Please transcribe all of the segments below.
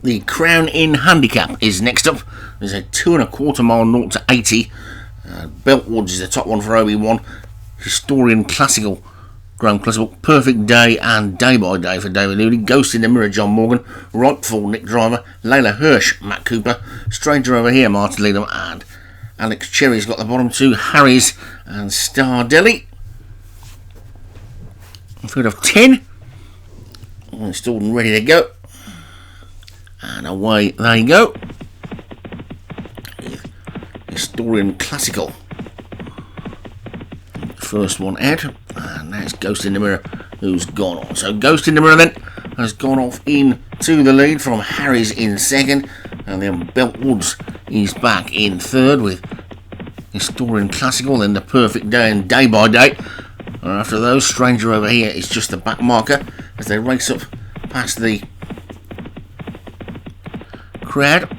The Crown in Handicap is next up. There's a 2.25 mile 0 to 80. Beltwoods is the top one for OB1. Historian Classical, Grand Classical, Perfect Day and Day by Day for David Looney. Ghost in the Mirror, John Morgan. Rightful, Nick Driver. Layla Hirsch, Matt Cooper. Stranger over here, Martin Leadham. And Alex Cherry's got the bottom two. Harry's and Star Delhi. Field of 10. Installed and ready to go. And away they go. Historian Classical. First one out. And that's Ghost in the Mirror who's gone on. So Ghost in the Mirror then has gone off into the lead from Harry's in second. And then Beltwoods is back in third with Historian Classical. Then the Perfect Day and Day by Day. And after those, Stranger over here is just the back marker as they race up past the crowd.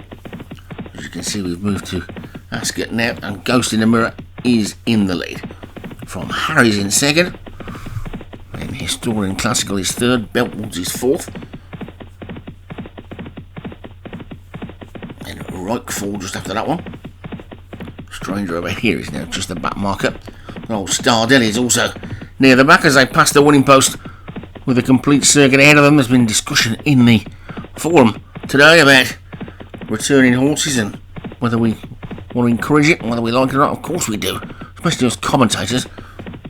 As you can see, we've moved to Ascot now, and Ghost in the Mirror is in the lead. From Harry's in second, then Historian Classical is third, Beltwoods is fourth, and Rightful just after that one. Stranger over here is now just the back marker. Old Star Delhi is also near the back as they pass the winning post with a complete circuit ahead of them. There's been discussion in the forum today about returning horses and whether we want to encourage it and whether we like it or not. Of course we do, especially as commentators.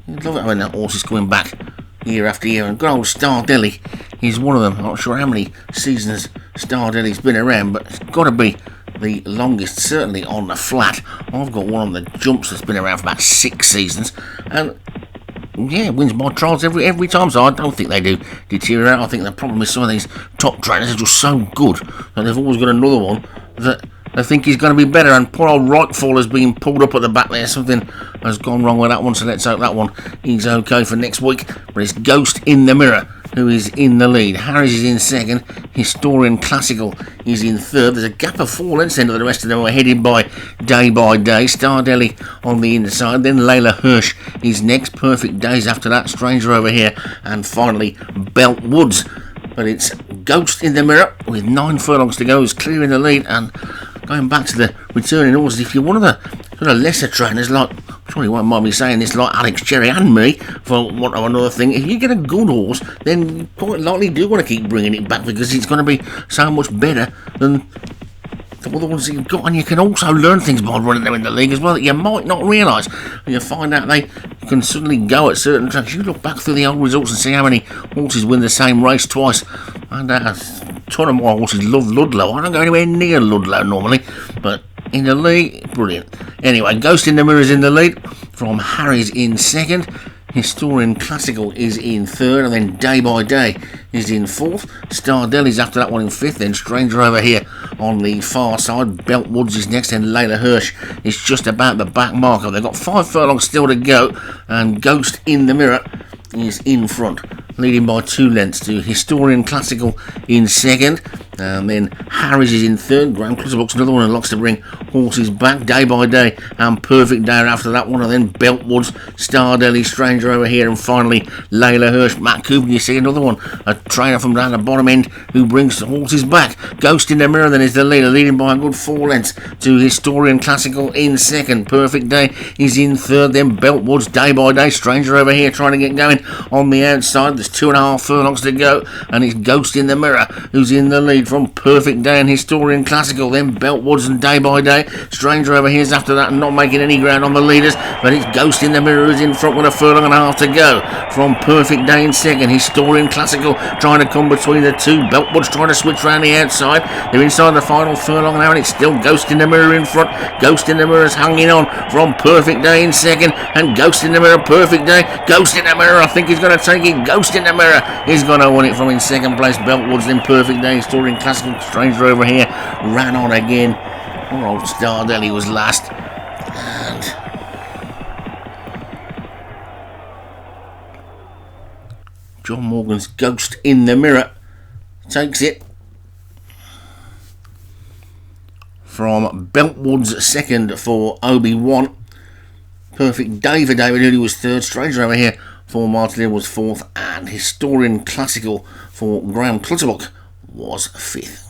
We love it when that horse is coming back year after year, and good old Star Delhi is one of them. I'm not sure how many seasons Star Delhi's been around, but it's got to be the longest, certainly on the flat. I've got one on the jumps that's been around for about 6 seasons, and yeah, wins by trials every time, so I don't think they do deteriorate. I think the problem is some of these top trainers are just so good that they've always got another one that they think he's going to be better, and poor old Rightfall has been pulled up at the back there. Something has gone wrong with that one, so let's hope that one is okay for next week. But it's Ghost in the Mirror who is in the lead. Harris is in second. Historian Classical is in third. There's a gap of 4 lengths into the rest of them are headed by Day. Star Delhi on the inside. Then Layla Hirsch is next. Perfect Days after that. Stranger over here. And finally Beltwoods. But it's Ghost in the Mirror with 9 furlongs to go. Is clear in the lead. And going back to the returning horses, if you're one of the sort of lesser trainers, like, I'm sure you won't mind me saying this, like Alex Cherry and me, for want of another thing, if you get a good horse, then you quite likely do want to keep bringing it back because it's going to be so much better than the other ones that you've got, and you can also learn things by running them in the league as well that you might not realise. And you find out they can suddenly go at certain tracks. You look back through the old results and see how many horses win the same race twice. And a ton of my horses love Ludlow. I don't go anywhere near Ludlow normally, but in the league, brilliant. Anyway, Ghost in the Mirror is in the lead from Harry's in second. Historian Classical is in third, and then Day by Day is in fourth. Star Delhi's after that one in fifth. Then Stranger over here on the far side. Beltwoods is next, and Layla Hirsch is just about the back marker. They've got 5 furlongs still to go, and Ghost in the Mirror is in front, leading by 2 lengths to Historian Classical in second. And then Harris is in third. Grand Clutterbook's another one who likes to bring horses back. Day by Day and Perfect Day after that one. And then Beltwoods, Star Delhi, Stranger over here. And finally Layla Hirsch, Matt Cooper. You see another one, a trainer from down the bottom end who brings the horses back. Ghost in the Mirror then is the leader, leading by a good 4 lengths to Historian Classical in second. Perfect Day is in third. Then Beltwoods, Day by Day, Stranger over here trying to get going on the outside. There's 2.5 furlongs to go, and it's Ghost in the Mirror who's in the lead from Perfect Day and Historian Classical. Then Beltwoods and Day by Day. Stranger over here is after that, not making any ground on the leaders, but it's Ghost in the Mirror who's in front with 1.5 furlongs to go. From Perfect Day in second. Historian Classical trying to come between the two. Beltwoods trying to switch around the outside. They're inside the final furlong now, and it's still Ghost in the Mirror in front. Ghost in the Mirror is hanging on from Perfect Day in second, and Ghost in the Mirror, Perfect Day. Ghost in the Mirror, I think he's going to take it. Ghost in the Mirror is going to win it from in second place. Beltwoods, then Perfect Day. Historian Classical. Stranger over here ran on again. Poor old Star Delhi was last, and John Morgan's Ghost in the Mirror takes it from Beltwoods second for OB1. Perfect Day for David Hooley was third. Stranger over here for Martin Lear was fourth, and Historian Classical for Graham Clutterbuck was fifth.